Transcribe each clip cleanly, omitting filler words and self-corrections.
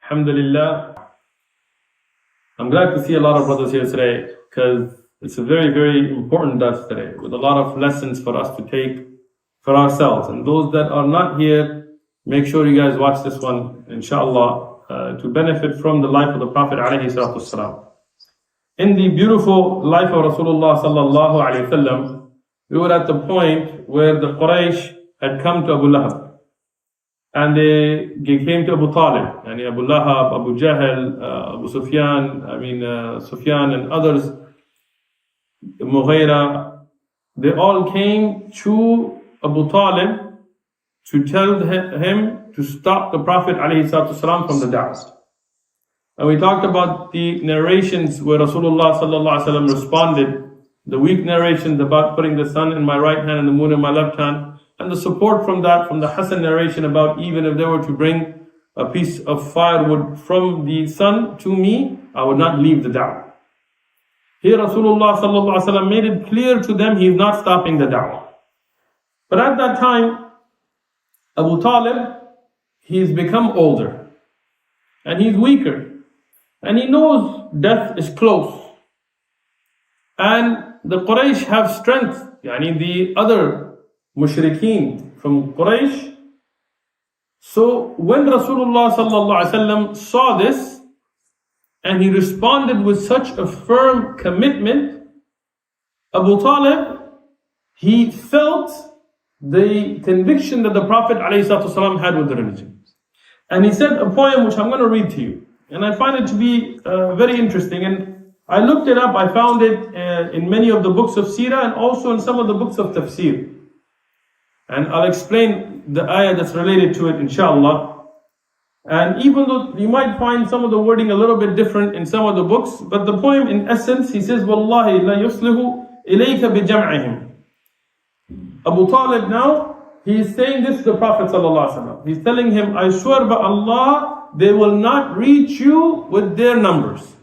Alhamdulillah. I'm glad to see a lot of brothers here today because it's a very, very important dars today with a lot of lessons for us to take for ourselves. And those that are not here, make sure you guys watch this one, inshallah, to benefit from the life of the Prophet ﷺ. In the beautiful life of Rasulullah sallallahu alayhi wasallam, we were at the point where the Quraysh had come to Abu Lahab. And they came to Abu Talib, and Abu Lahab, Abu Jahl, Abu Sufyan, Sufyan and others, Mughira, they all came to Abu Talib to tell him to stop the Prophet ﷺ from the da'wah. And we talked about the narrations where Rasulullah ﷺ responded, the weak narrations about putting the sun in my right hand and the moon in my left hand, and the support from that, from the Hasan narration about even if they were to bring a piece of firewood from the sun to me, I would not leave the da'wah. Here Rasulullah sallallahu alaihi wasallam made it clear to them he is not stopping the da'wah. But at that time, Abu Talib, he's become older and he's weaker and he knows death is close. And the Quraysh have strength, the other mushrikeen from Quraysh. So when Rasulullah sallallahu alaihi wasallam saw this and he responded with such a firm commitment, Abu Talib, he felt the conviction that the Prophet ﷺ had with the religion. And he said a poem which I'm going to read to you. And I find it to be very interesting. And I looked it up, I found it in many of the books of Seerah and also in some of the books of tafsir. And I'll explain the ayah that's related to it, inshallah. And even though you might find some of the wording a little bit different in some of the books, but the poem in essence, he says, Wallahi la yuslihu ilayka bi jam'ihim. Abu Talib now, he is saying this to the Prophet ﷺ. He's telling him, I swear by Allah, they will not reach you with their numbers.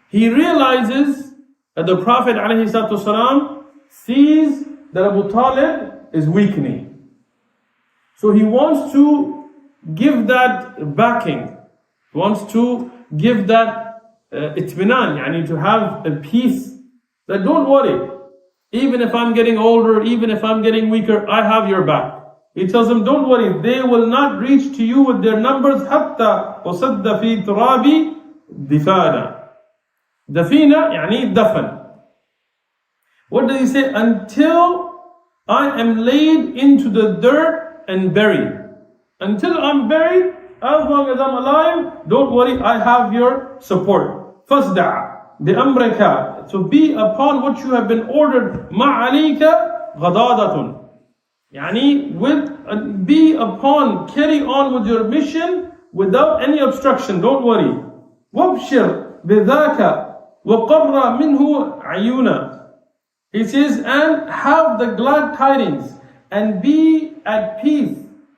He realizes that the Prophet ﷺ sees that Abu Talib is weakening. So he wants to give that backing. He wants to give that itminan, to have a peace that don't worry. Even if I'm getting older, even if I'm getting weaker, I have your back. He tells them, don't worry, they will not reach to you with their numbers. حتى وصد في ترابي دفانا. دفينة دفن. What does he say? Until I am laid into the dirt and buried. Until I'm buried, as long as I'm alive, don't worry, I have your support. فَاسْدَعَ بِأَمْرِكَ. So be upon what you have been ordered. مَا عَلَيْكَ غَضَاضَةٌ. Be upon, carry on with your mission without any obstruction, don't worry. وَابْشِرْ بِذَاكَ وَقَرَّ مِنْهُ عَيُونَ. He says, and have the glad tidings and be at peace.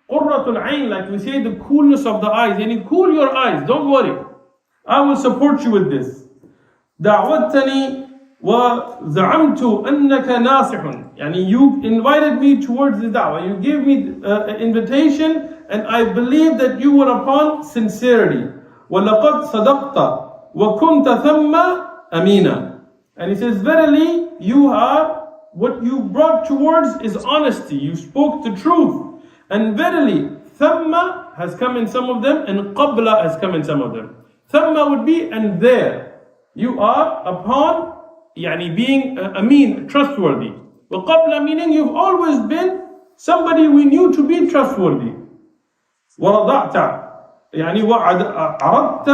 Qurratul ayn, like we say, the coolness of the eyes. Cool your eyes, don't worry. I will support you with this. دعوتني وزعمت أنك ناصح. You invited me towards the da'wah. You gave me an invitation and I believe that you were upon sincerity. وَلَقَدْ صَدَقْتَ وَكُنْتَ ثَمَّ أَمِينًا. And he says, verily, what you brought towards is honesty. You spoke the truth. And verily, thamma has come in some of them, and qabla has come in some of them. Thamma would be, and there. You are upon, being ameen, trustworthy. Wa qabla meaning you've always been somebody we knew to be trustworthy. وَرَضَعْتَ وَعَرَضْتَ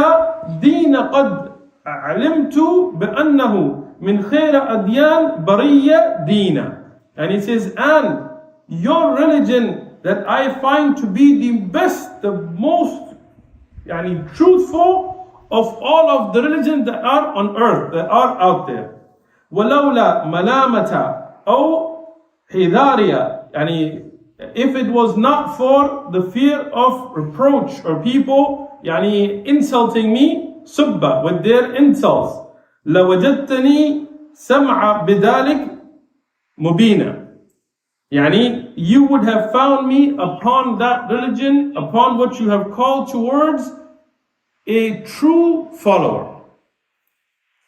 دِينَ قَدْ عَلِمْتُ بِأَنَّهُ min khayra adyan bariya deena. And he says, and your religion that I find to be the best, the most truthful of all of the religions that are on earth, that are out there. وَلَوْلَا مَلَامَةَ أَوْ حِذَارِيَ. If it was not for the fear of reproach or people insulting me, subba, with their insults, لَوَجَدْتَنِي سَمْعَ بِذَلِكَ مُبِينًا. Yani, you would have found me upon that religion, upon what you have called towards, a true follower.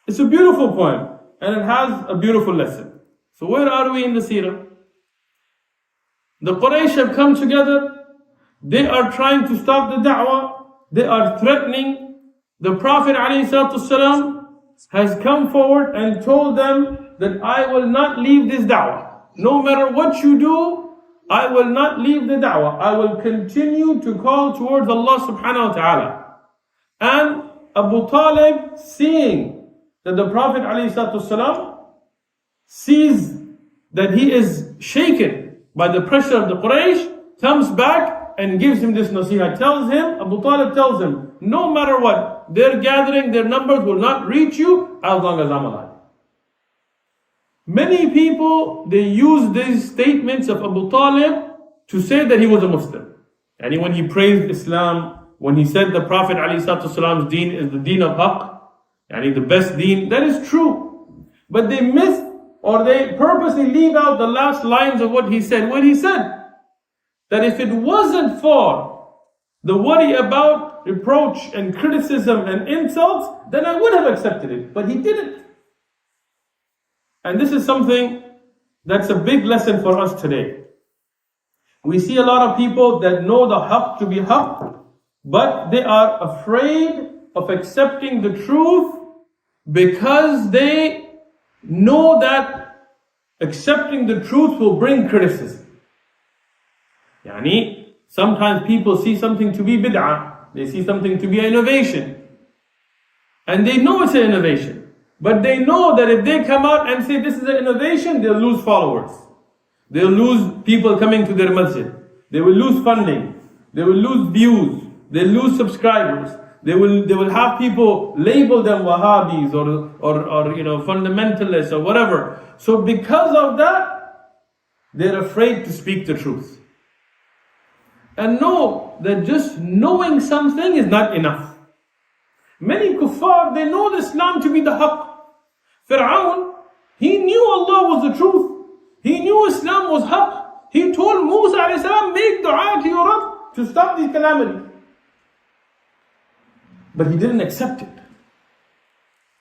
It's a beautiful poem, and it has a beautiful lesson. So where are we in the seerah? The Quraysh have come together. They are trying to stop the da'wah. They are threatening. The Prophet ﷺ has come forward and told them that I will not leave this da'wah. No matter what you do, I will not leave the da'wah. I will continue to call towards Allah subhanahu wa ta'ala. And Abu Talib, seeing that the Prophet ﷺ sees that he is shaken by the pressure of the Quraysh, comes back and gives him this nasiha. Abu Talib tells him, no matter what, their gathering, their numbers will not reach you as long as I'm alive. Many people, they use these statements of Abu Talib to say that he was a Muslim. And when he praised Islam, when he said the Prophet ﷺ's deen is the deen of haqq, and the best deen, that is true. But they miss, or they purposely leave out the last lines of what he said. When he said that if it wasn't for the worry about reproach and criticism and insults, then I would have accepted it. But he didn't. And this is something that's a big lesson for us today. We see a lot of people that know the haqq to be haqq, but they are afraid of accepting the truth because they know that accepting the truth will bring criticism. Yani, sometimes people see something to be bid'ah, they see something to be an innovation, and they know it's an innovation. But they know that if they come out and say this is an innovation, they'll lose followers. They'll lose people coming to their masjid. They will lose funding. They will lose views. They'll lose subscribers. They will have people label them Wahhabis or fundamentalists or whatever. So because of that, they're afraid to speak the truth. And know that just knowing something is not enough. Many kuffar, they know Islam to be the haqq. Fir'aun, he knew Allah was the truth. He knew Islam was haqq. He told Musa alayhi salam, make dua to your Rabb to stop these calamities. But he didn't accept it.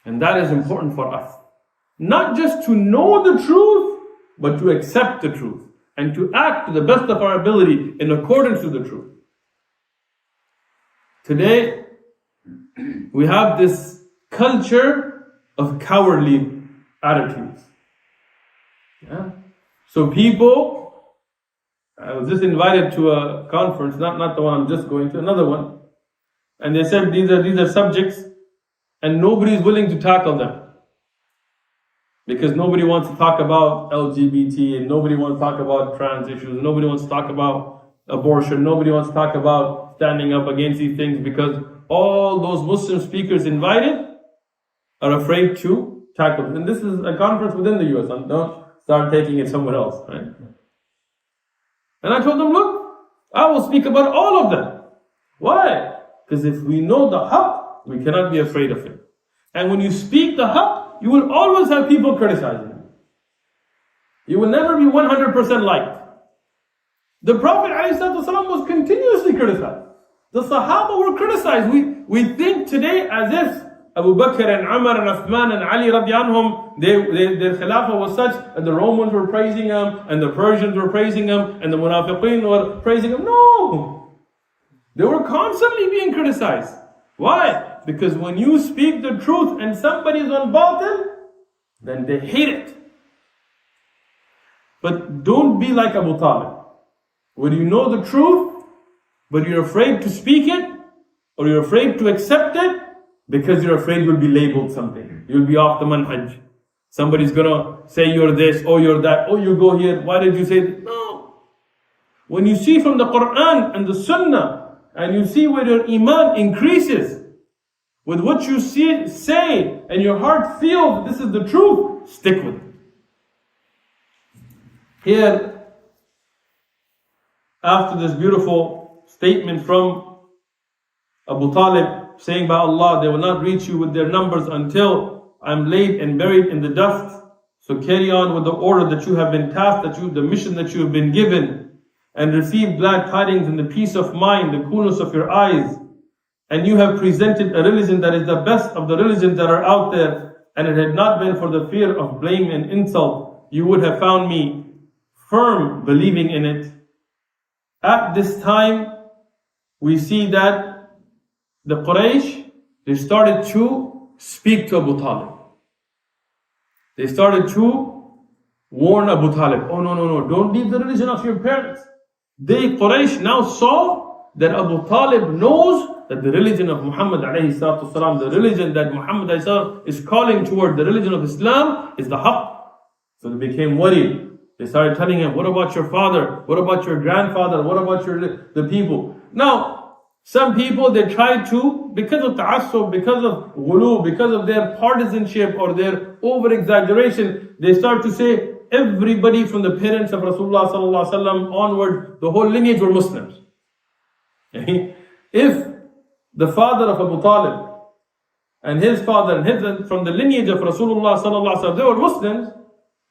And that is important for us. Not just to know the truth, but to accept the truth. And to act to the best of our ability in accordance with the truth. Today, we have this culture of cowardly attitudes. Yeah? So people, I was just invited to a conference, not the one I'm just going to, another one. And they said these are subjects and nobody is willing to tackle them. Because nobody wants to talk about LGBT and nobody wants to talk about trans issues, nobody wants to talk about abortion, nobody wants to talk about standing up against these things because all those Muslim speakers invited are afraid to tackle it. And this is a conference within the US. Don't start taking it somewhere else, right? And I told them, look, I will speak about all of them. Why? Because if we know the haqq, we cannot be afraid of it. And when you speak the haqq, you will always have people criticizing you. You will never be 100% liked. The Prophet ﷺ was continuously criticized. The Sahaba were criticized. We think today as if Abu Bakr and Umar and Uthman and Ali radiallahu anhum, their khilafah was such, and the Romans were praising them, and the Persians were praising them, and the Munafiqeen were praising them. No! They were constantly being criticized. Why? Because when you speak the truth and somebody is on batil, then they hate it. But don't be like Abu Talib. When you know the truth, but you're afraid to speak it, or you're afraid to accept it, because you're afraid you'll be labeled something. You'll be off the manhaj. Somebody's gonna say you're this, or you're that, oh you go here, why did you say that? No. When you see from the Quran and the Sunnah, and you see where your iman increases, with what you see, say, and your heart feels this is the truth, stick with it. Here, after this beautiful statement from Abu Talib, saying by Allah, they will not reach you with their numbers until I'm laid and buried in the dust. So carry on with the order that you have been tasked, the mission that you have been given, and receive glad tidings in the peace of mind, the coolness of your eyes. And you have presented a religion that is the best of the religions that are out there, and it had not been for the fear of blame and insult, you would have found me firm believing in it. At this time, we see that the Quraysh, they started to speak to Abu Talib. They started to warn Abu Talib, oh no, don't leave the religion of your parents. They, Quraysh, now saw that Abu Talib knows that the religion of Muhammad alayhi salatu wasalam, the religion that Muhammad alayhi salatu is calling toward, the religion of Islam, is the haqq. So they became worried. They started telling him, what about your father? What about your grandfather? What about the people? Now, some people, they try to, because of ta'assub, because of ghulu, because of their partisanship or their over-exaggeration, they start to say, everybody from the parents of Rasulullah sallallahu alaihi wasallam onward, the whole lineage were Muslims. If the father of Abu Talib and his father and his from the lineage of Rasulullah sallallahu alaihi wasallam, they were Muslims,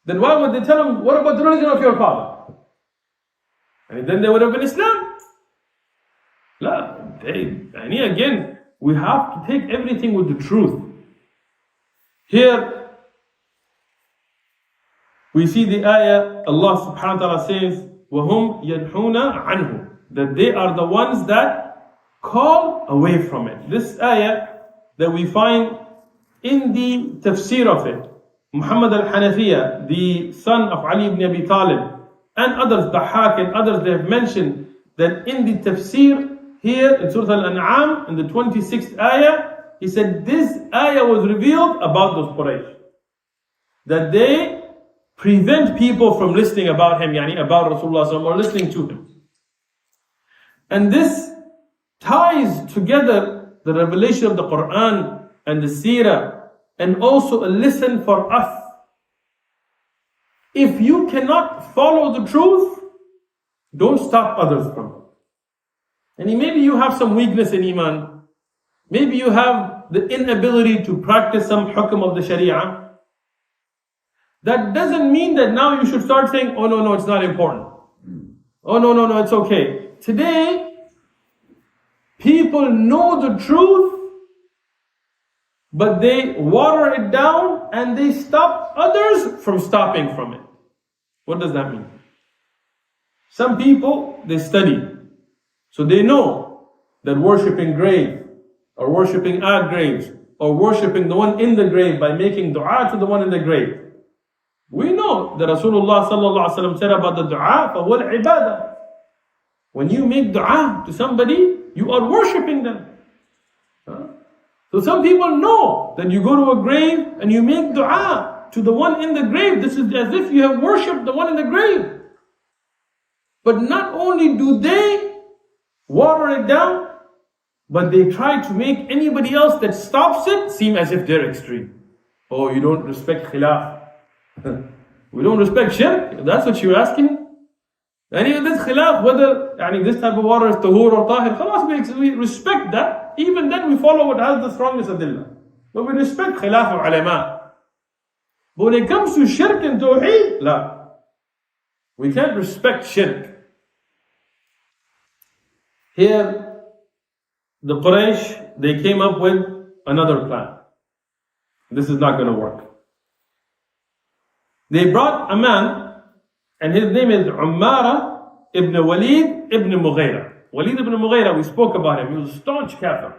then why would they tell him, what about the religion of your father? And then they would have been Islam. Again, we have to take everything with the truth. Here, we see the ayah, Allah subhanahu wa ta'ala says, وَهُمْ يَنْحُونَ عَنْهُ, that they are the ones that call away from it. This ayah that we find in the tafsir of it, Muhammad al-Hanafiya, the son of Ali ibn Abi Talib, and others, Dahak and others, they have mentioned that in the tafsir here in Surah Al-An'am, in the 26th ayah, he said this ayah was revealed about those Quraysh, that they prevent people from listening about him, about Rasulullah or listening to him. And this ties together the revelation of the Quran and the Seerah, and also a lesson for us. If you cannot follow the truth, don't stop others from it. And maybe you have some weakness in Iman. Maybe you have the inability to practice some hukm of the Sharia. That doesn't mean that now you should start saying, oh no, it's not important. Oh no, it's okay. Today, people know the truth, but they water it down and they stop others from stopping from it. What does that mean? Some people, they study. So they know that worshipping grave, or worshipping at graves, or worshipping the one in the grave by making dua to the one in the grave. We know that Rasulullah sallallahu alaihi wasallam said about the dua, فَهُوَ الْعِبَادَةِ. When you make dua to somebody, you are worshipping them. So some people know that you go to a grave and you make dua to the one in the grave. This is as if you have worshipped the one in the grave. But not only do they water it down, but they try to make anybody else that stops it seem as if they're extreme. Oh, you don't respect khilaf. We don't respect shirk. That's what you're asking. And even this khilaf, whether this type of water is tahur or tahir, khalas, we respect that. Even then we follow what has the strongest adillah. But we respect khilaf of ulama. But when it comes to shirk and tawheed, la. We can't respect shirk. Here, the Quraysh, they came up with another plan. This is not going to work. They brought a man, and his name is Ummara ibn Walid ibn Mughira. Walid ibn Mughira, we spoke about him. He was a staunch kafir.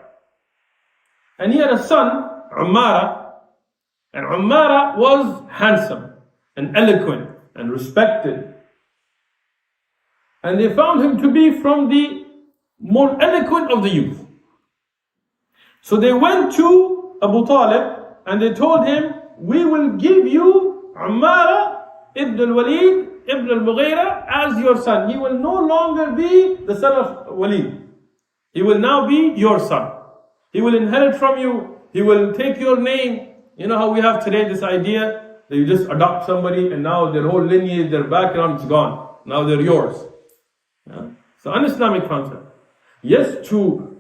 And he had a son, Ummara. And Ummara was handsome and eloquent and respected. And they found him to be from the more eloquent of the youth. So they went to Abu Talib and they told him, we will give you Ummara ibn al-Walid ibn al-Mughira as your son. He will no longer be the son of Walid. He will now be your son. He will inherit from you. He will take your name. You know how we have today this idea that you just adopt somebody and now their whole lineage, their background is gone. Now they're yours. Yeah? It's an un-Islamic concept. Yes, to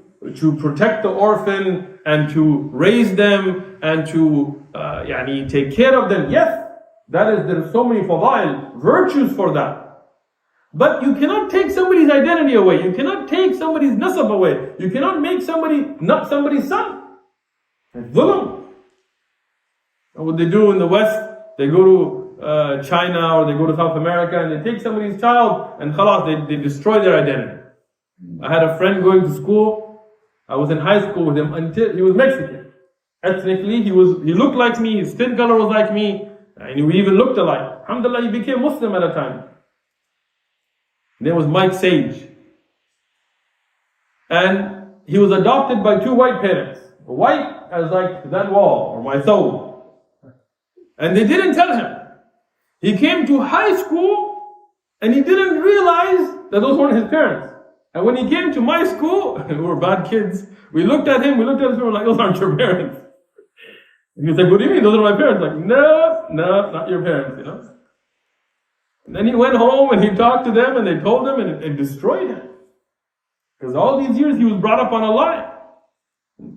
protect the orphan and to raise them and to take care of them, yes. There's so many fadail, virtues for that. But you cannot take somebody's identity away. You cannot take somebody's nasab away. You cannot make somebody not somebody's son. It's dhulm. And what they do in the West, they go to China or they go to South America and they take somebody's child and khalas, they destroy their identity. I had a friend going to school. I was in high school with him until he was Mexican. Ethnically, he looked like me, his skin color was like me, and we even looked alike. Alhamdulillah, he became Muslim at a time. His name was Mike Sage. And he was adopted by two white parents. White as like that wall, or my soul. And they didn't tell him. He came to high school and he didn't realize that those weren't his parents. And when he came to my school, we were bad kids, we looked at him, we were like, those aren't your parents. He was like, what do you mean? Those are my parents. Like, no, not your parents, you know. And then he went home and he talked to them and they told him and it destroyed him. Because all these years he was brought up on a lie.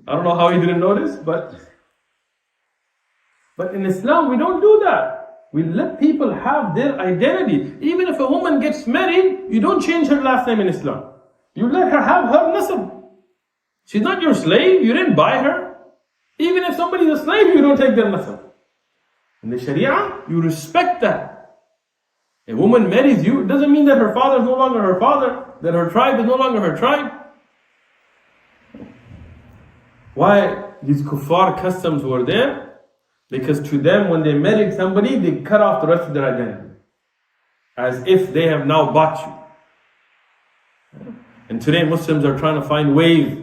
I don't know how he didn't notice, but in Islam we don't do that. We let people have their identity. Even if a woman gets married, you don't change her last name in Islam. You let her have her nasab. She's not your slave, you didn't buy her. Even if somebody's a slave, you don't take their nasab. In the Sharia, you respect that. A woman marries you, it doesn't mean that her father is no longer her father, that her tribe is no longer her tribe. Why these kuffar customs were there? Because to them, when they married somebody, they cut off the rest of their identity. As if they have now bought you. And today Muslims are trying to find ways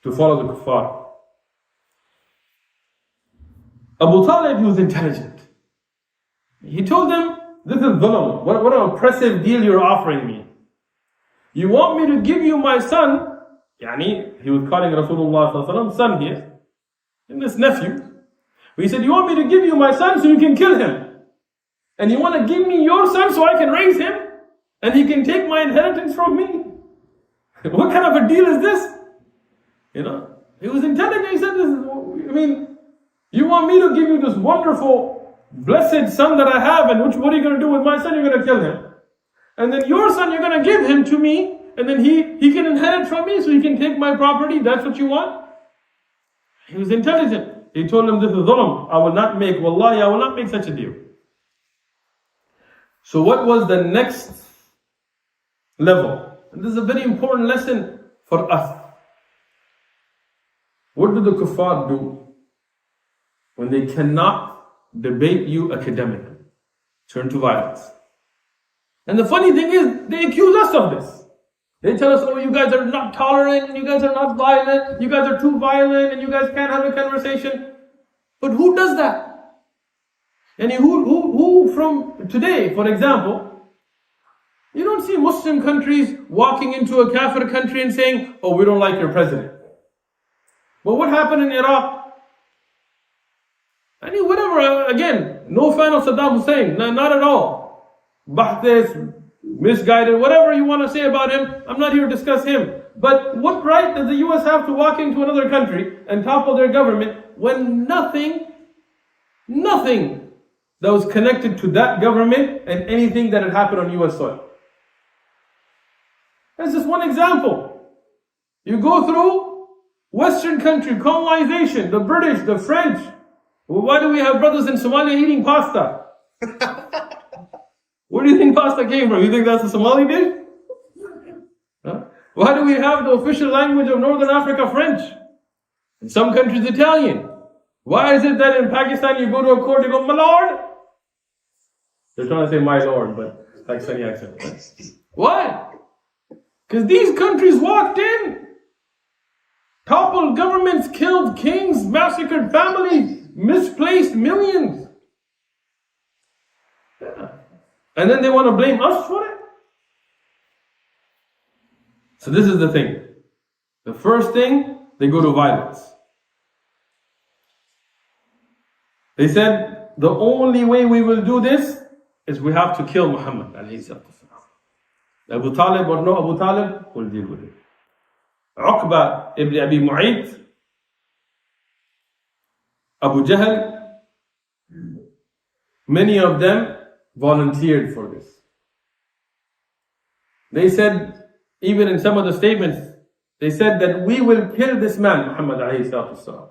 to follow the kuffar. Abu Talib, he was intelligent. He told them, this is dhulm. What an oppressive deal you're offering me. You want me to give you my son, he was calling Rasulullah son here, and this nephew. But he said, you want me to give you my son so you can kill him? And you want to give me your son so I can raise him? And he can take my inheritance from me? What kind of a deal is this? He was intelligent. He said, you want me to give you this wonderful blessed son that I have, and what are you going to do with my son? You're going to kill him. And then your son, you're going to give him to me, and then he can inherit from me so he can take my property. That's what you want? He was intelligent. He told him, this is dhulm. Wallahi, I will not make such a deal. So what was the next level? And this is a very important lesson for us. What do the kuffar do when they cannot debate you academically? Turn to violence. And the funny thing is, they accuse us of this. They tell us, oh, you guys are not tolerant, and you guys are not violent, you guys are too violent, and you guys can't have a conversation. But who does that? And who from today, for example, you don't see Muslim countries walking into a kafir country and saying, oh, we don't like your president. But what happened in Iraq? Whatever, again, no fan of Saddam Hussein, not at all. Bahtis, misguided, whatever you want to say about him, I'm not here to discuss him. But what right does the US have to walk into another country and topple their government when nothing that was connected to that government and anything that had happened on US soil? That's just one example. You go through Western country, colonization, the British, the French. Why do we have brothers in Somalia eating pasta? Where do you think pasta came from? You think that's a Somali dish? Huh? Why do we have the official language of Northern Africa French? In some countries Italian. Why is it that in Pakistan you go to a court, you go, my lord? They're trying to say my lord, but Pakistani accent. Right? Why? Because these countries walked in, toppled governments, killed kings, massacred families, misplaced millions. Yeah. And then they want to blame us for it? So this is the thing. The first thing, they go to violence. They said, the only way we will do this is we have to kill Muhammad. Abu Talib or no Abu Talib, we'll deal with it. Uqba ibn Abi Mu'ayt, Abu Jahl, many of them volunteered for this. They said, even in some of the statements, they said that we will kill this man, Muhammad alayhi salatu wasalam.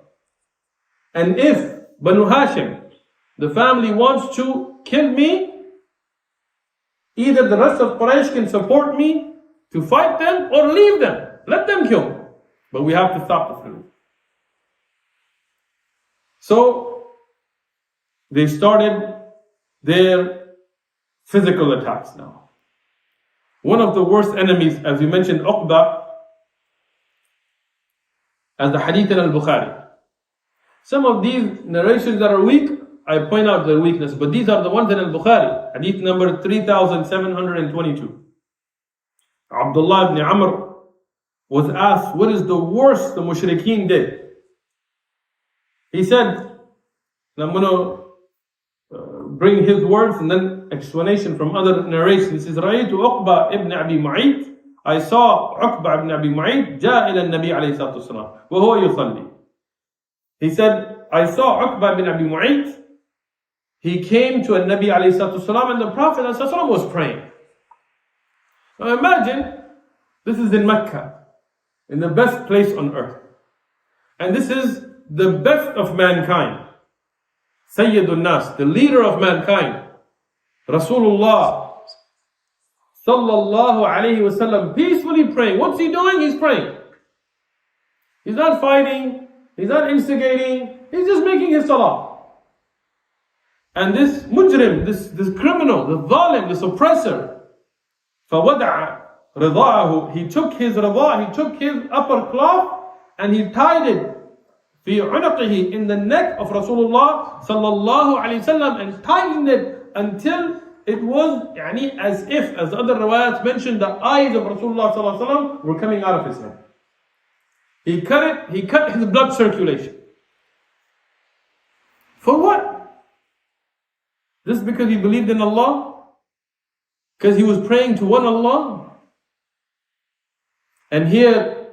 And if Banu Hashim, the family, wants to kill me, either the rest of Quraysh can support me to fight them or leave them. Let them kill me. But we have to stop the film. So they started their physical attacks now. One of the worst enemies, as we mentioned, Uqba, as the hadith in al-Bukhari. Some of these narrations that are weak, I point out their weakness, but these are the ones in al-Bukhari. Hadith number 3722. Abdullah ibn Amr was asked, what is the worst the mushrikeen did? He said, and I'm going to bring his words and then explanation from other narrations. He says, رأيت عقبة ibn Abi Mu'ayt. I saw Uqba ibn Abi Mu'ayt جاء إلى النبي عليه الصلاة والسلام وهو يصلي. He said, I saw Uqba ibn Abi Mu'ayt. He came to a Nabi alayhi salatu wasalam and the Prophet alayhi salatu wasalam was praying. Now imagine, this is in Mecca, in the best place on earth. And this is the best of mankind. Sayyidun Nas, the leader of mankind. Rasulullah sallallahu alayhi wasallam, peacefully praying. What's he doing? He's praying. He's not fighting. He's not instigating. He's just making his salah. And this mujrim, this criminal, the zalim, this oppressor, فَوَدَعَ رِضَاءَهُ, he took his rida, he took his upper cloth and he tied it فِي عُنَقِهِ, in the neck of Rasulullah sallallahu alayhi wasallam, and tightened it until it was as if, as other riwayats mentioned, the eyes of Rasulullah sallallahu alayhi wasallam were coming out of his head. He cut his blood circulation. For what? Just because he believed in Allah? Because he was praying to one Allah? And here,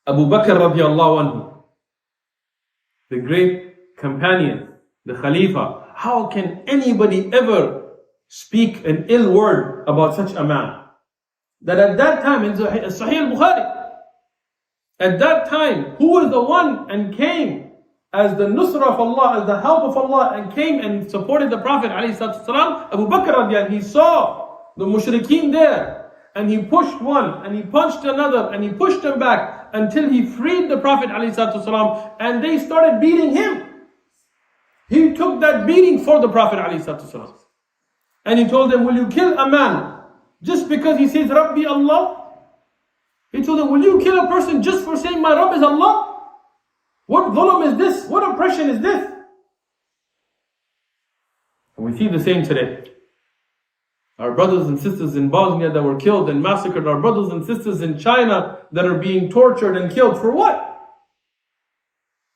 Abu Bakr radiallahu anhu, the great companion, the Khalifa, how can anybody ever speak an ill word about such a man? That at that time, in Sahih al-Bukhari, at that time, who was the one and came as the nusra of Allah, as the help of Allah, and came and supported the Prophet ﷺ, Abu Bakr radiallahu anhu, he saw the mushrikeen there, and he pushed one, and he punched another, and he pushed them back, until he freed the Prophet ﷺ, and they started beating him. He took that beating for the Prophet ﷺ. And he told them, will you kill a man just because he says, Rabbi Allah? He told them, will you kill a person just for saying my Rabb is Allah? What dhulm is this? What oppression is this? And we see the same today. Our brothers and sisters in Bosnia that were killed and massacred, our brothers and sisters in China that are being tortured and killed, for what?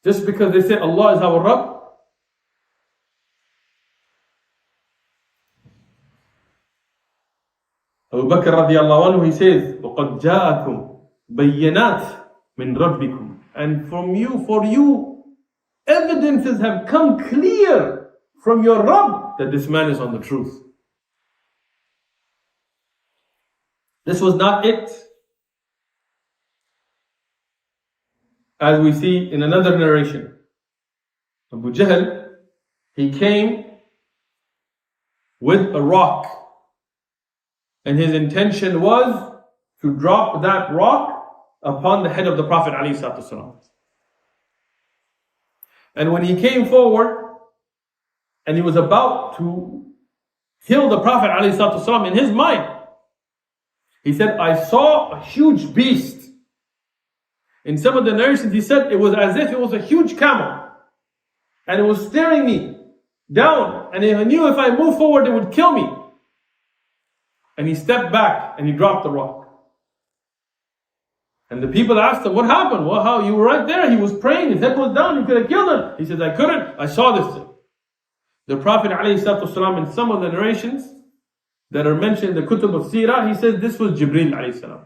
Just because they say Allah is our Rabb? Abu Bakr radiallahu anhu, he says, وَقَدْ جَاءَكُمْ بَيِّنَاتٍ مِنْ رَبِّكُمْ. And for you, evidences have come clear from your Rabb that this man is on the truth. This was not it. As we see in another narration, Abu Jahl, he came with a rock, and his intention was to drop that rock upon the head of the Prophet ﷺ. And when he came forward and he was about to kill the Prophet ﷺ, in his mind, he said, I saw a huge beast. In some of the narrations, he said it was as if it was a huge camel, and it was staring me down, and he knew if I moved forward, it would kill me. And he stepped back and he dropped the rock. And the people asked him, what happened? Well, how? You were right there. He was praying. His head was down. You could have killed him. He says, I couldn't. I saw this thing. The Prophet ﷺ, in some of the narrations that are mentioned in the Kutub of Seerah, he says this was Jibreel ﷺ.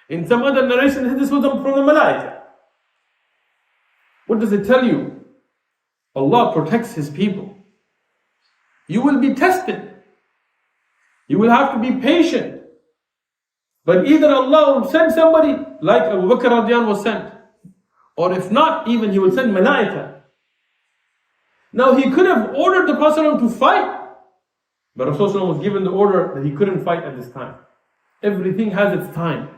In some other narrations, this was from the Malaika. What does it tell you? Allah protects His people. You will be tested. You will have to be patient. But either Allah will send somebody like Abu Bakr radiallahu was sent, or if not, even He will send malaika. Now He could have ordered the Prophet to fight, but Rasulullah was given the order that he couldn't fight at this time. Everything has its time.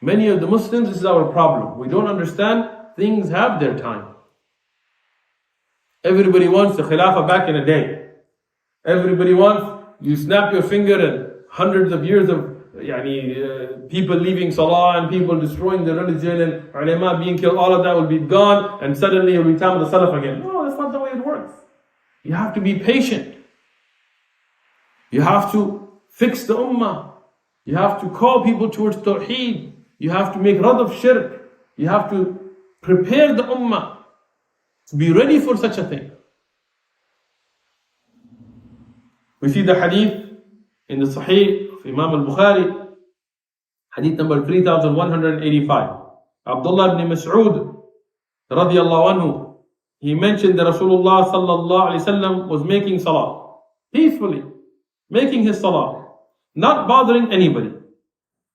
Many of the Muslims, this is our problem. We don't understand things have their time. Everybody wants the Khilafah back in a day. Everybody wants, you snap your finger and hundreds of years of people leaving Salah and people destroying the religion and ulama being killed, all of that will be gone and suddenly it will be time of the Salaf again. No, that's not the way it works. You have to be patient. You have to fix the ummah. You have to call people towards tawheed. You have to make rad of shirk. You have to prepare the ummah to be ready for such a thing. We see the hadith in the Sahih of Imam al-Bukhari, hadith number 3185. Abdullah ibn Mas'ud radiyallahu anhu, he mentioned that Rasulullah sallallahu alayhi wasallam was making salah, peacefully, making his salah, not bothering anybody.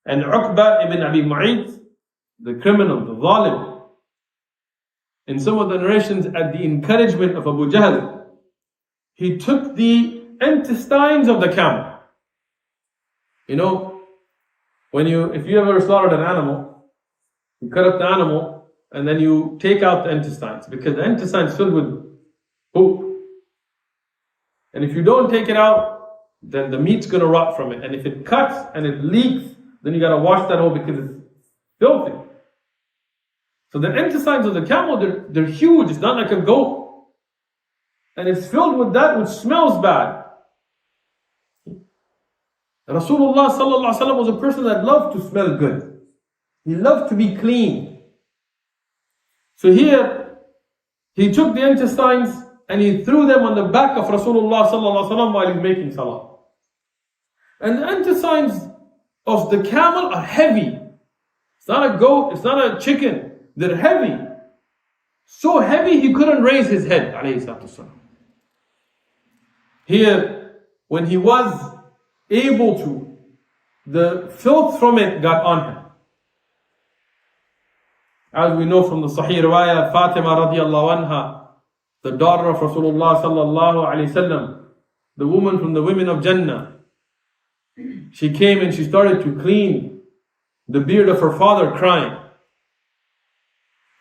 And Uqba ibn Abi Mu'ayt, the criminal, the Talib, in some of the narrations at the encouragement of Abu Jahl, he took the intestines of the camel. You know, if you ever slaughtered an animal, you cut up the animal and then you take out the intestines, because the intestines filled with poop. And if you don't take it out, then the meat's going to rot from it. And if it cuts and it leaks, then you got to wash that whole because it's filthy. So the intestines of the camel, they're huge. It's not like a goat. And it's filled with that which smells bad. Rasulullah sallallahu alaihi wasallam was a person that loved to smell good. He loved to be clean. So here, he took the intestines and he threw them on the back of Rasulullah sallallahu alaihi wasallam while he's making salah. And the intestines of the camel are heavy. It's not a goat, it's not a chicken. They're heavy. So heavy he couldn't raise his head, alayhi salatu wasalam. Here, when he was able to, the filth from it got on him. As we know from the Sahih Riwayah, Fatima radiallahu anha, the daughter of Rasulullah sallallahu alayhi wasallam, the woman from the women of Jannah, she came and she started to clean the beard of her father, crying.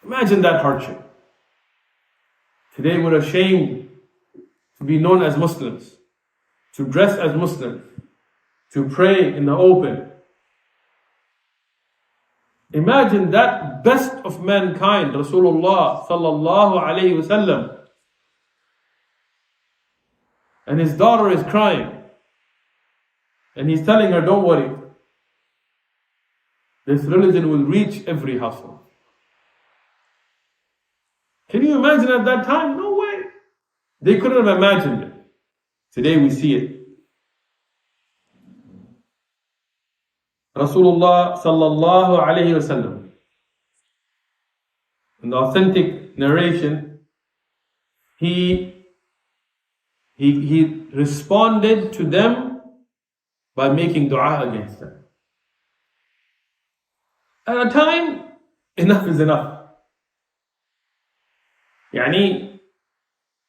Imagine that hardship. Today we're ashamed to be known as Muslims, to dress as Muslims, to pray in the open. Imagine that best of mankind, Rasulullah sallallahu alayhi wasallam, and his daughter is crying. And he's telling her, don't worry. This religion will reach every household. Can you imagine at that time? No way. They couldn't have imagined it. Today we see it. Rasulullah sallallahu alayhi wasallam, in the authentic narration, he responded to them by making dua against them. At a time, enough is enough.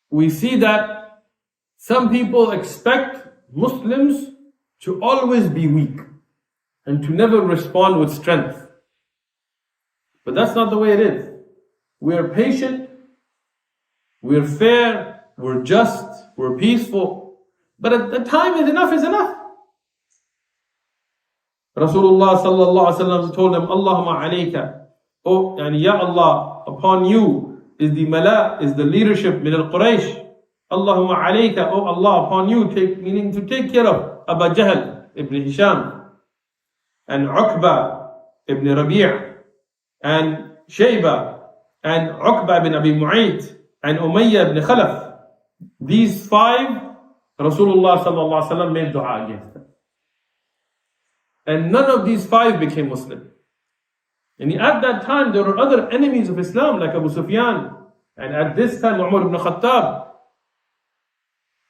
We see that some people expect Muslims to always be weak and to never respond with strength. But that's not the way it is. We're patient, we're fair, we're just, we're peaceful. But at the time, enough is enough. Rasulullah sallallahu alaihi wasallam told them, Allahumma alayka, Ya Allah, upon you is the leadership min al-Quraysh. Allahumma alayka, oh Allah, upon you, meaning to take care of Abu Jahl ibn Hisham, and Uqba ibn Rabi' and Shayba, and Uqba ibn Abi Mu'ayt, and Umayyah ibn Khalaf. These five, Rasulullah sallallahu alaihi wasallam made dua against them. And none of these five became Muslim. And at that time, there were other enemies of Islam like Abu Sufyan. And at this time, Umar ibn Khattab.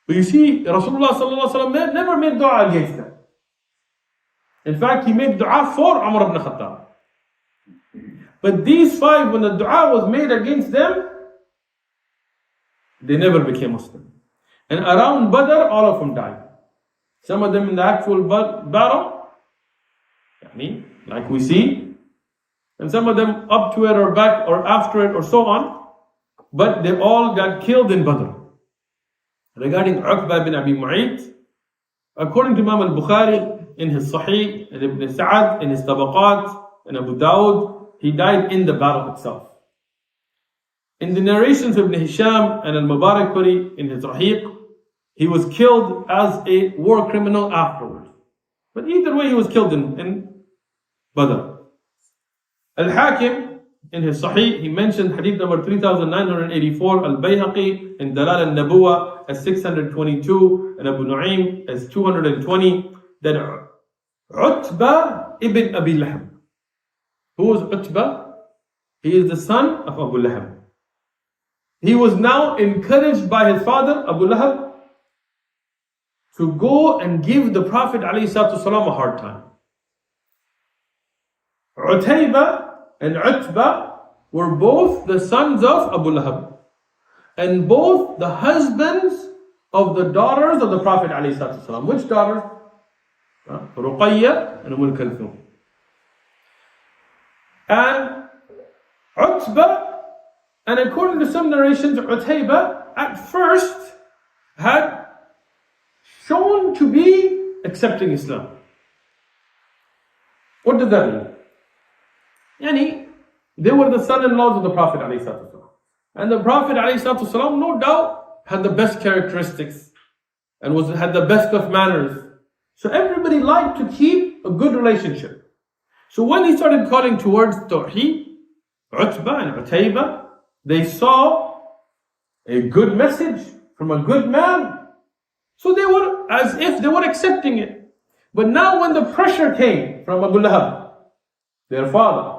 But you see, Rasulullah sallallahu alaihi wasallam never made dua against them. In fact, he made dua for Umar ibn Khattab. But these five, when the dua was made against them, they never became Muslim. And around Badr, all of them died. Some of them in the actual battle, like we see, and some of them up to it or back or after it or so on, but they all got killed in Badr. Regarding Uqba bin Abi Mu'ayt, according to Imam al-Bukhari in his Sahih, and Ibn Sa'ad in his Tabaqat, and Abu Dawud, he died in the battle itself. In the narrations of Ibn Hisham and al-Mubarakpuri in his Rahiq, he was killed as a war criminal afterwards. But either way, he was killed in Badr. Al-Hakim, in his Sahih, he mentioned hadith number 3984, Al-Bayhaqi in Dalal al-Nabuwa as 622, and Abu Nu'aym as 220, that Utbah ibn Abi Lahab. Who was Utbah? He is the son of Abu Lahab. He was now encouraged by his father, Abu Lahab, to go and give the Prophet ﷺ a hard time. Utayba and Utbah were both the sons of Abu Lahab, and both the husbands of the daughters of the Prophet ﷺ. Which daughters? Ruqayya and Kulthum. And Utbah, and according to some narrations, Utayba at first had shown to be accepting Islam. What does that mean? They were the son-in-laws of the Prophet ﷺ. And the Prophet ﷺ, no doubt, had the best characteristics and had the best of manners. So everybody liked to keep a good relationship. So when he started calling towards Tawheed, Utbah and Utayba, they saw a good message from a good man. So they were as if they were accepting it. But now when the pressure came from Abu Lahab, their father,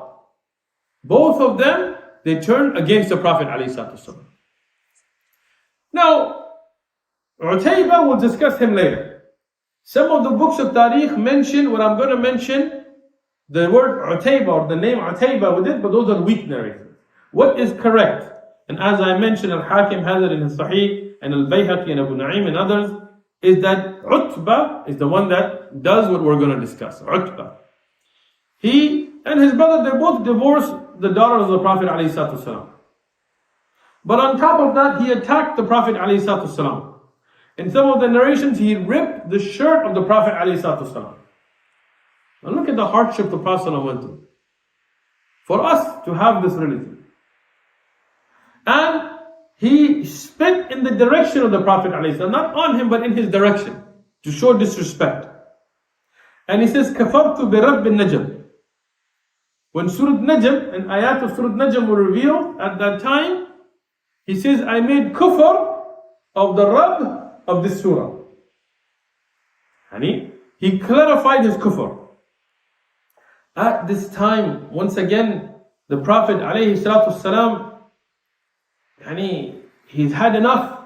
both of them, they turned against the Prophet ﷺ. Now, Utayba, we'll discuss him later. Some of the books of Tariq mention what I'm going to mention, the word Utayba or the name Utayba with it, but those are weak narrators. What is correct? And as I mentioned, Al-Hakim has it in his Sahih, and Al-Bayhaqi and Abu Nu'aym and others, is that Utbah is the one that does what we're going to discuss. Utbah. He and his brother, they both divorced the daughters of the Prophet ﷺ. But on top of that, he attacked the Prophet ﷺ. In some of the narrations, he ripped the shirt of the Prophet ﷺ. Now look at the hardship the Prophet ﷺ went through for us to have this religion. And he spit in the direction of the Prophet ﷺ, not on him but in his direction, to show disrespect. And he says, كَفَرْتُ بِرَبِّ النَّجْمِ. When Surah Najm and ayat of Surah Najm were revealed at that time, he says, I made kufr of the Rabb of this surah. And he clarified his kufr. At this time, once again, the Prophet ﷺ, he's had enough.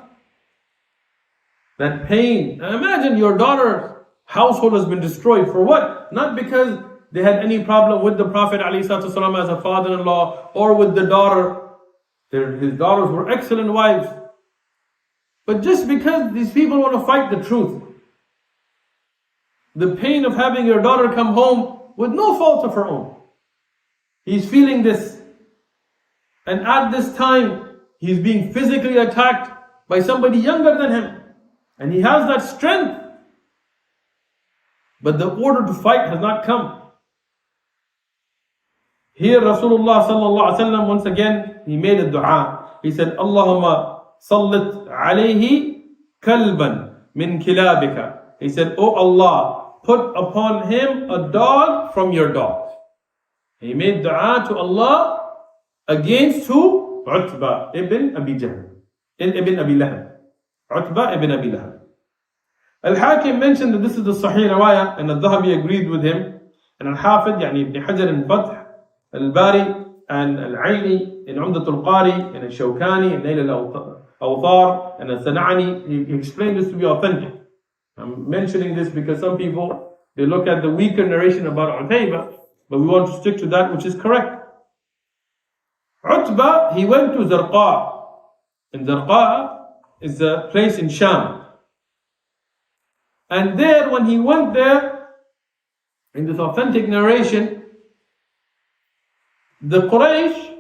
That pain. Now imagine your daughter's household has been destroyed. For what? Not because they had any problem with the Prophet ﷺ as a father-in-law or with the daughter. His daughters were excellent wives. But just because these people want to fight the truth. The pain of having your daughter come home with no fault of her own. He's feeling this. And at this time, he's being physically attacked by somebody younger than him. And he has that strength. But the order to fight has not come. Here Rasulullah sallallahu alaihi wasallam, once again, he made a dua. He said, Allahumma sallit alayhi kalban min kilabika. He said, Oh Allah, put upon him a dog from your dogs. He made dua to Allah against who? Utbah ibn Abi Jahl, ibn Abi Lahab. Utbah ibn Abi Lahab. Al-Hakim mentioned that this is the Sahih Riwayah, and Al-Dhahabi agreed with him. And Al-Hafid, Ibn Hajar in Fath, Al-Bari, and Al-Aini in Umdat al-Qari, and Al-Shawkani, and Nail Awthar and As-San'ani, he explained this to be authentic. I'm mentioning this because some people, they look at the weaker narration about Utayba, but we want to stick to that which is correct. Utbah, he went to Zarqa. And Zarqa is a place in Sham. And there, when he went there, in this authentic narration, the Quraysh,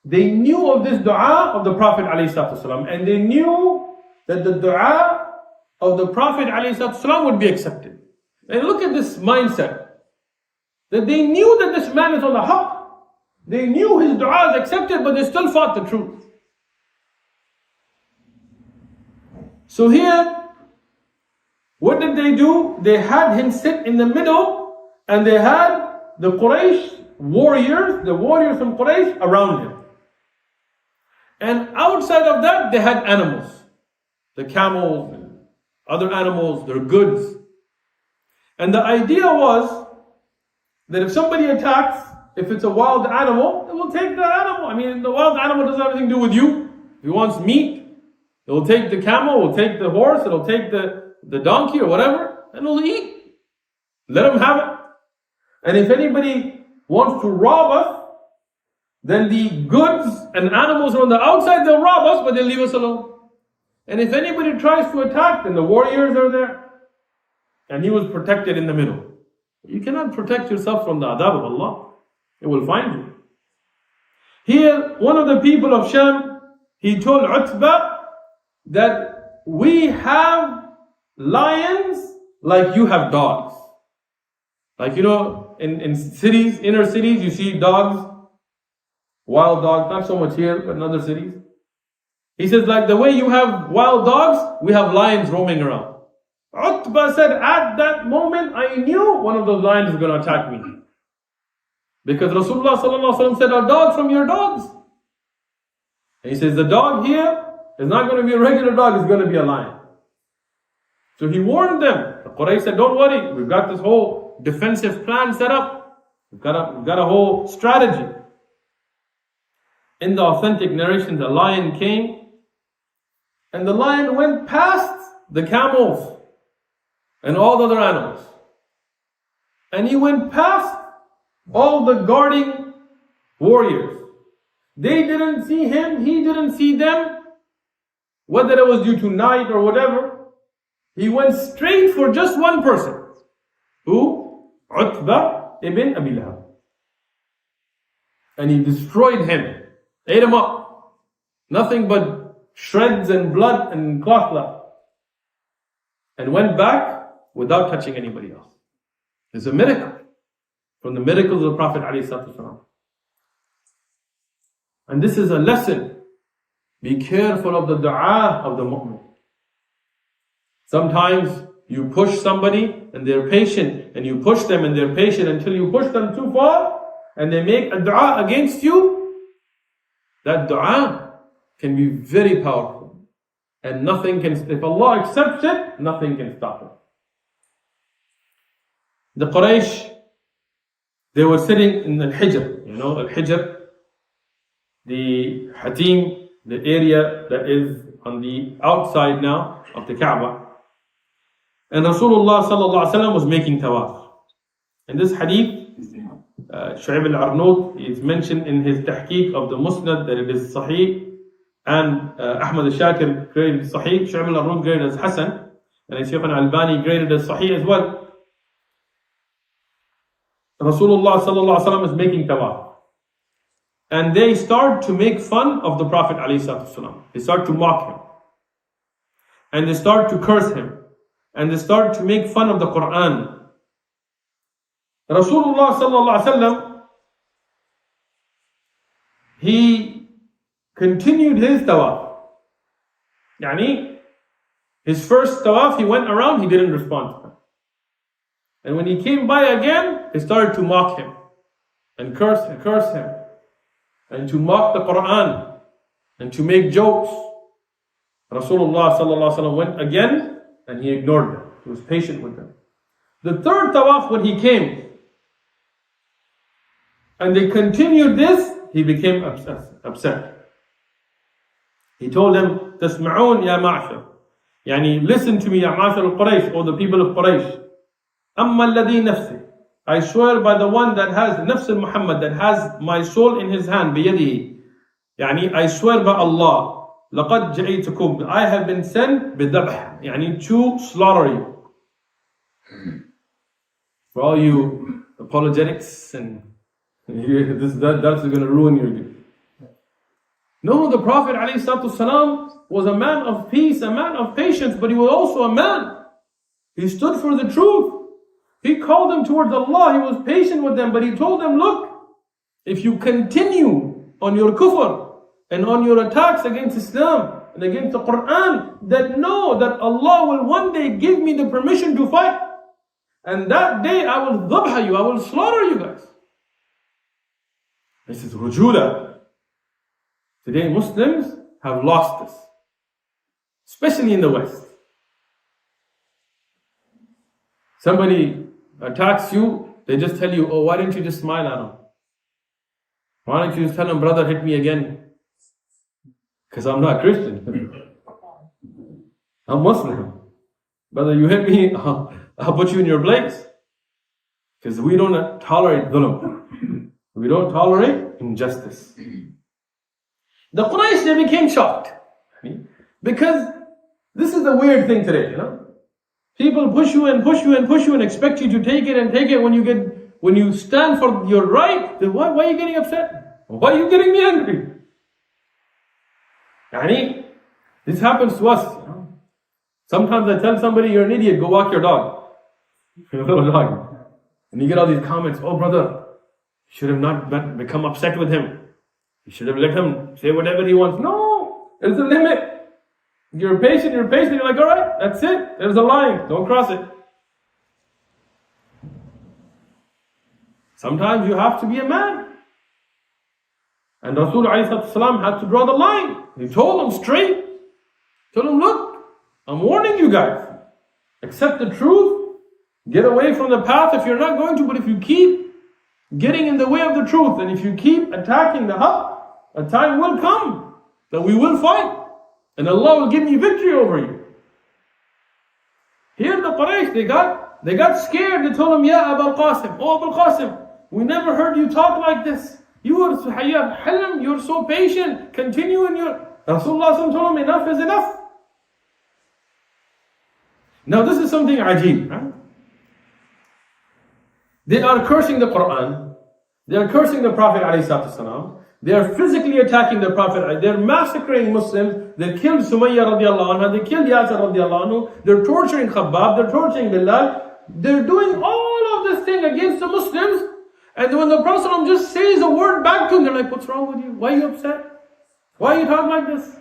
they knew of this dua of the Prophet ﷺ, and they knew that the dua of the Prophet ﷺ would be accepted. And look at this mindset, that they knew that this man is on the haqq. They knew his dua is accepted, but they still fought the truth. So here, what did they do? They had him sit in the middle, and they had the Quraysh warriors, the warriors from Quraysh around him. And outside of that, they had animals, the camels and other animals, their goods. And the idea was that if somebody attacks, if it's a wild animal, it will take the animal. I mean, the wild animal doesn't have anything to do with you. If he wants meat, it will take the camel, it will take the horse, it will take the donkey or whatever, and it will eat. Let him have it. And if anybody wants to rob us, then the goods and animals are on the outside, they'll rob us, but they'll leave us alone. And if anybody tries to attack, then the warriors are there. And he was protected in the middle. You cannot protect yourself from the adab of Allah. It will find you. Here, one of the people of Sham, he told Utbah that we have lions like you have dogs. Like, you know, in cities, inner cities, you see dogs, wild dogs, not so much here, but in other cities. He says, like the way you have wild dogs, we have lions roaming around. Utbah said, at that moment, I knew one of those lions was going to attack me. Because Rasulullah ﷺ said, a dog from your dogs. And he says, the dog here is not going to be a regular dog, it's going to be a lion. So he warned them. The Quraysh said, don't worry, we've got this whole defensive plan set up. We've got a whole strategy. In the authentic narration, the lion came, and the lion went past the camels and all the other animals. And he went past all the guarding warriors. They didn't see him, he didn't see them, whether it was due to night or whatever. He went straight for just one person. Who? Utbah ibn Abi Lahab. And he destroyed him, ate him up. Nothing but shreds and blood and cloth left. And went back without touching anybody else. It's a miracle from the miracles of the Prophet ﷺ. And this is a lesson. Be careful of the dua of the mu'min. Sometimes you push somebody and they're patient, and you push them and they're patient until you push them too far and they make a dua against you. That dua can be very powerful. And nothing can, if Allah accepts it, nothing can stop it. The Quraysh, they were sitting in the Hijr. You know, Al-Hijr, the Hatim, the area that is on the outside now of the Kaaba. And Rasulullah sallallahu alaihi wasallam was making tawaf. In this hadith, Shu'aib al-Arnaut is mentioned in his tahqiq of the Musnad that it is Sahih, and Ahmad al-Shakir graded Sahih, Shu'aib al-Arnaut graded as Hasan, and Shaykh al-Albani graded as Sahih as well. Rasulullah sallallahu alaihi wasallam is making tawaf. And they start to make fun of the Prophet ﷺ. They start to mock him. And they start to curse him. And they start to make fun of the Quran. Rasulullah sallallahu alaihi wasallam, he continued his tawaf. Yani, his first tawaf, he went around, he didn't respond to them. And when he came by again, they started to mock him and curse him, and to mock the Quran and to make jokes. Rasulullah sallallahu alaihi wasallam went again, and he ignored them. He was patient with them. The third tawaf, when he came, and they continued this, he became upset. He told them, تسمعون يا معشر. يعني listen to me يا معشر القريش, or the people of Quraysh. أما الذي نفسي. I swear by the one that has نفس Muhammad, that has my soul in his hand, بيده. يعني I swear by Allah, لقد جئتكم, I have been sent بذبح, يعني to slaughter you. For all you apologetics and that's going to ruin your good. No, the Prophet ﷺ was a man of peace, a man of patience, but he was also a man. He stood for the truth. He called them towards Allah. He was patient with them, but he told them, look, if you continue on your kufr and on your attacks against Islam and against the Quran, then know that Allah will one day give me the permission to fight. And that day I will dhabha you, I will slaughter you guys. This is rujula. Today Muslims have lost this, especially in the West. Somebody attacks you, they just tell you, oh, why don't you just smile at him? Why don't you just tell him, brother, hit me again? Because I'm not Christian. I'm Muslim. Brother, you hit me, I'll put you in your place. Because we don't tolerate dhulm. We don't tolerate injustice. The Quraysh, they became shocked. Because this is the weird thing today, you know. People push you and push you and push you and expect you to take it and take it. When you stand for your right, then why are you getting upset? Why are you getting me angry? This happens to us, you know. Sometimes I tell somebody, you're an idiot, go walk your dog. Your little dog. And you get all these comments, oh brother, you should have not become upset with him. You should have let him say whatever he wants. No, there's a limit. You're patient, you're like, alright, that's it. There's a line, don't cross it. Sometimes you have to be a man. And Rasul ﷺ had to draw the line. He told them straight. Told them, look, I'm warning you guys. Accept the truth. Get away from the path if you're not going to, but if you keep getting in the way of the truth, and if you keep attacking the haqq, a time will come that we will fight. And Allah will give me victory over you. Here the Quraysh, they got scared. They told him, Ya Abu al-Qasim, oh Abu al-Qasim, we never heard you talk like this. You are Halim, you're so patient. Continue in your... Rasulullah told him, enough is enough. Now this is something ajib, right? They are cursing the Quran. They are cursing the Prophet ﷺ. They are physically attacking the Prophet. They're massacring Muslims. They killed Sumayya radiallahu anha. They killed Yasir radiallahu anhu. They're torturing Khabbab. They're torturing Bilal. They're doing all of this thing against the Muslims. And when the Prophet ﷺ just says a word back to them, they're like, what's wrong with you? Why are you upset? Why are you talking like this?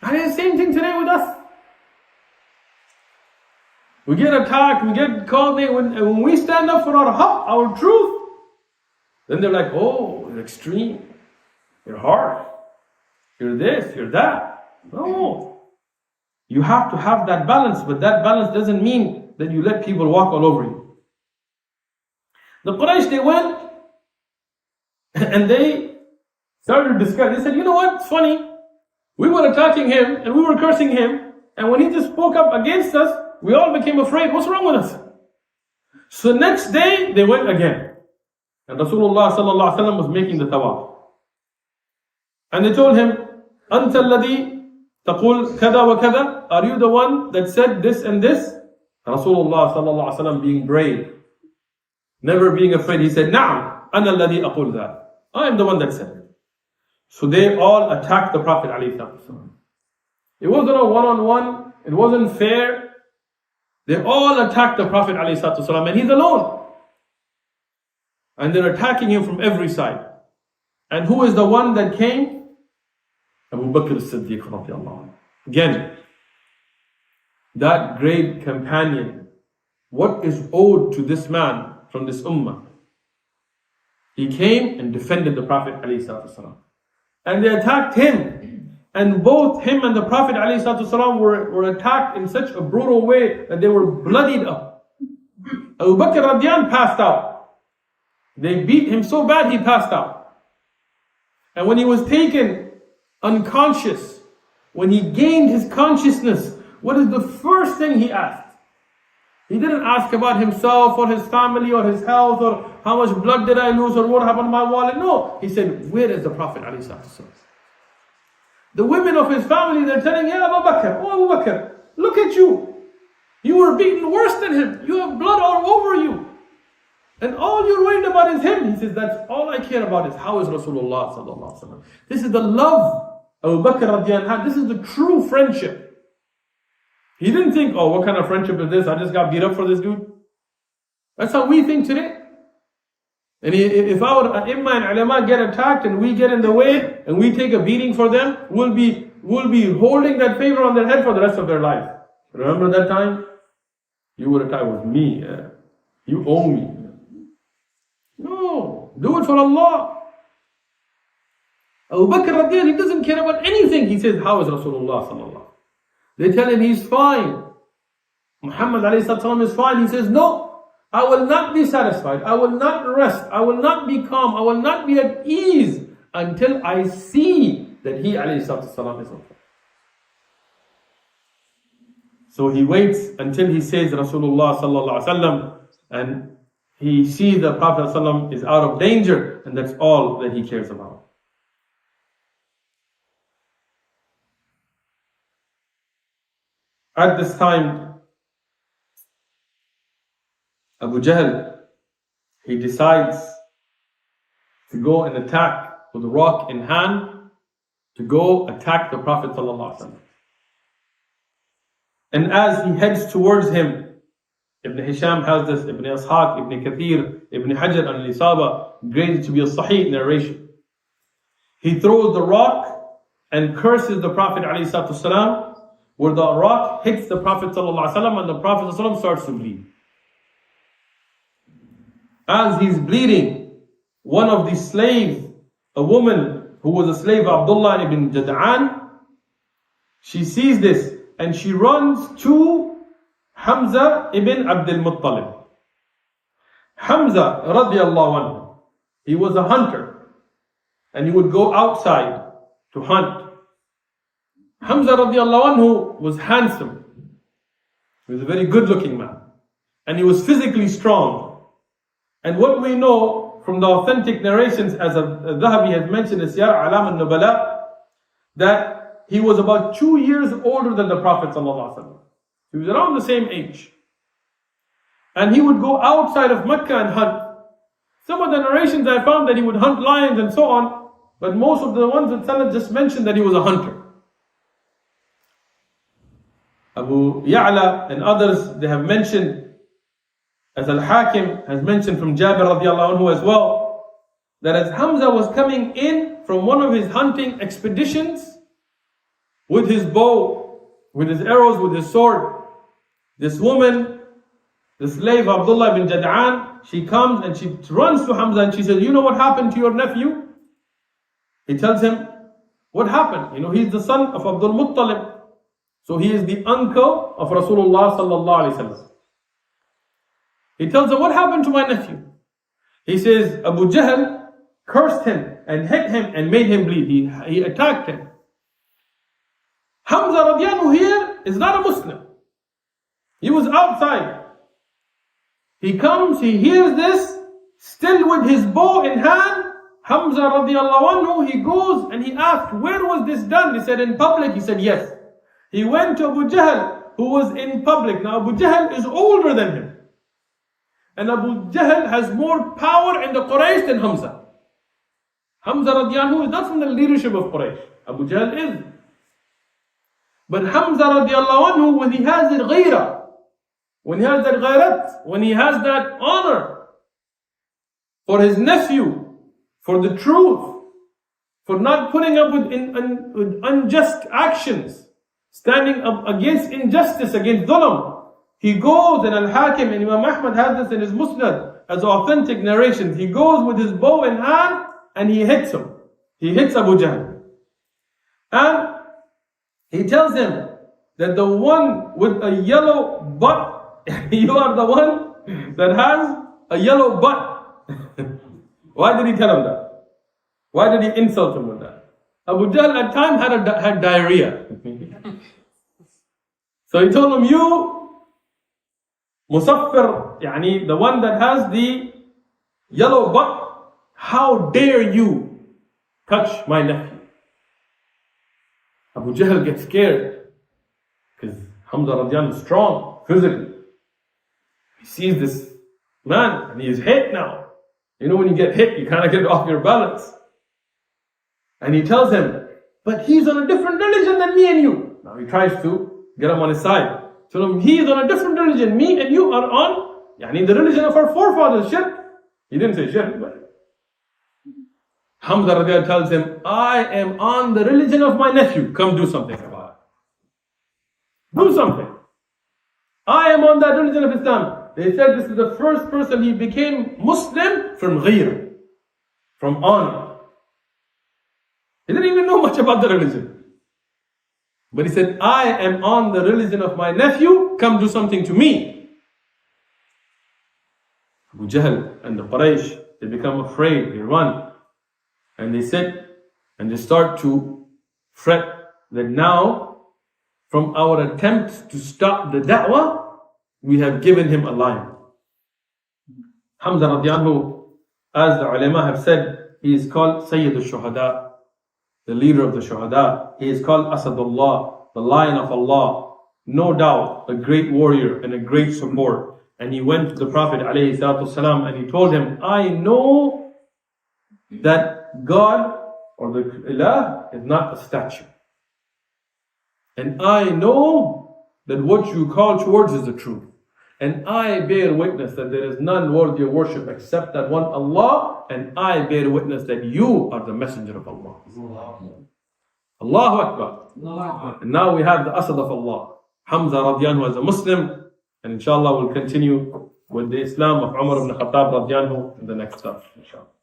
And it's the same thing today with us. We get attacked, we get called names, and when we stand up for our haqq, our truth, then they're like, oh, you're extreme, you're harsh, you're this, you're that. No. You have to have that balance, but that balance doesn't mean that you let people walk all over you. The Quraysh, they went and they started to discuss. They said, you know what, it's funny. We were attacking him and we were cursing him, and when he just spoke up against us, we all became afraid. What's wrong with us? So next day, they went again. And Rasulullah sallallahu alaihi wasallam was making the tawaf. And they told him, أَنْتَ الَّذِي تَقُولْ كَذَا وَكَذَا? Are you the one that said this and this? Rasulullah sallallahu alaihi wasallam, being brave, never being afraid, he said, نَعَمْ أَنَا الَّذِي أَقُولْ ذَا. I am the one that said it. So they all attacked the Prophet ﷺ. It wasn't a one-on-one. It wasn't fair. They all attacked the Prophet ﷺ, and he's alone. And they're attacking him from every side. And who is the one that came? Abu Bakr as-Siddiq radiallahu anhu. Again, that great companion. What is owed to this man from this ummah? He came and defended the Prophet ﷺ. And they attacked him. And both him and the Prophet ﷺ were attacked in such a brutal way that they were bloodied up. Abu Bakr radiyan passed out. They beat him so bad he passed out. And when he was taken unconscious, when he gained his consciousness, what is the first thing he asked? He didn't ask about himself or his family or his health or how much blood did I lose or what happened to my wallet. No, he said, where is the Prophet ﷺ? The women of his family, they're telling, Ya Abu Bakr, oh Abu Bakr, look at you. You were beaten worse than him. You have blood all over you. And all you're worried about is him. He says, that's all I care about is how is Rasulullah sallallahu alaihi wasallam. This is the love of Abu Bakr radiallahu anhu. This is the true friendship. He didn't think, oh, what kind of friendship is this? I just got beat up for this dude. That's how we think today. And if our Imma and Ulama get attacked and we get in the way and we take a beating for them, we'll be holding that favor on their head for the rest of their life. Remember that time? You were attacked with me. You owe me. No, do it for Allah. Abu Bakr radiallahu, he doesn't care about anything. He says, how is Rasulullah sallallahu? They tell him he's fine. Muhammad alayhi salam is fine. He says, no. I will not be satisfied. I will not rest. I will not be calm. I will not be at ease until I see that he alayhi salam is okay. So he waits until he says Rasulullah sallallahu alaihi wasallam, and he sees the Prophet sallam is out of danger, and that's all that he cares about. At this time, Abu Jahl, he decides to go and attack with a rock in hand, to go attack the Prophet ﷺ. And as he heads towards him, Ibn Hisham has this, Ibn Ishaq, Ibn Kathir, Ibn Hajar al-Isaba, graded to be a sahih narration. He throws the rock and curses the Prophet ﷺ, where the rock hits the Prophet ﷺ and the Prophet ﷺ starts to bleed. As he's bleeding, one of the slaves, a woman who was a slave of Abdullah ibn Jad'an, she sees this and she runs to Hamza ibn Abdul Muttalib. Hamza radiallahu anhu, he was a hunter and he would go outside to hunt. Hamza radiallahu anhu was handsome. He was a very good looking man and he was physically strong. And what we know from the authentic narrations, as Dhahabi has mentioned in Seerah Alam al-Nubala, that he was about 2 years older than the Prophet ﷺ. He was around the same age. And he would go outside of Mecca and hunt. Some of the narrations I found that he would hunt lions and so on, but most of the ones that Sanad just mentioned that he was a hunter. Abu Ya'la and others, they have mentioned, as Al-Hakim has mentioned from Jabir radiallahu anhu as well, that as Hamza was coming in from one of his hunting expeditions with his bow, with his arrows, with his sword, this woman, the slave Abdullah bin Jad'an, she comes and she runs to Hamza and she says, you know what happened to your nephew? He tells him, what happened? He's the son of Abdul Muttalib. So he is the uncle of Rasulullah sallallahu alaihi wasallam. He tells him, what happened to my nephew? He says, Abu Jahl cursed him and hit him and made him bleed. He attacked him. Hamza radiallahu here is not a Muslim. He was outside. He comes, he hears this, still with his bow in hand. Hamza radiallahu anhu, he goes and he asked, where was this done? He said, in public. He said, yes. He went to Abu Jahl, who was in public. Now Abu Jahl is older than him. And Abu Jahl has more power in the Quraysh than Hamza. Hamza radiallahu anhu is not from the leadership of Quraysh. Abu Jahl is. But Hamza radiallahu anhu, when he has that ghayra, when he has that ghayrat, when he has that honor for his nephew, for the truth, for not putting up with unjust actions, standing up against injustice, against dhulam, he goes, and Al-Hakim and Imam Ahmad has this in his Musnad as authentic narrations. He goes with his bow in hand and he hits him. He hits Abu Jahl. And he tells him that the one with a yellow butt, you are the one that has a yellow butt. Why did he tell him that? Why did he insult him with that? Abu Jahl at times had diarrhea. So he told him, you Musaffir, yani the one that has the yellow butt, how dare you touch my nephew? Abu Jahl gets scared because Hamza radiallahu anhu is strong physically. He sees this man and he is hit now. You know when you get hit, you kind of get off your balance. And he tells him, but he's on a different religion than me and you. Now he tries to get him on his side. Tell him, he's on a different religion. Me and you are on the religion of our forefathers, shirk. He didn't say shirk, but Hamza radiallahu tells him, I am on the religion of my nephew. Come do something about it. Do something. I am on that religion of Islam. They said this is the first person he became Muslim from ghayr, from honor. He didn't even know much about the religion. But he said, I am on the religion of my nephew, come do something to me. Abu Jahl and the Quraysh, they become afraid, they run. And they sit and they start to fret that now, from our attempts to stop the da'wah, we have given him a line. Hamza radiallahu, as the ulama have said, he is called Sayyid al-Shuhada, the leader of the Shuhada. He is called Asadullah, the lion of Allah. No doubt, a great warrior and a great support. And he went to the Prophet ﷺ and he told him, I know that God or the Ilah is not a statue. And I know that what you call towards is the truth. And I bear witness that there is none worthy of worship except that one Allah, and I bear witness that you are the messenger of Allah. Allahu Akbar. And now we have the Asad of Allah, Hamza radiallahu as a Muslim, and inshallah we'll continue with the Islam of Umar ibn Khattab radiallahu in the next stuff, inshallah.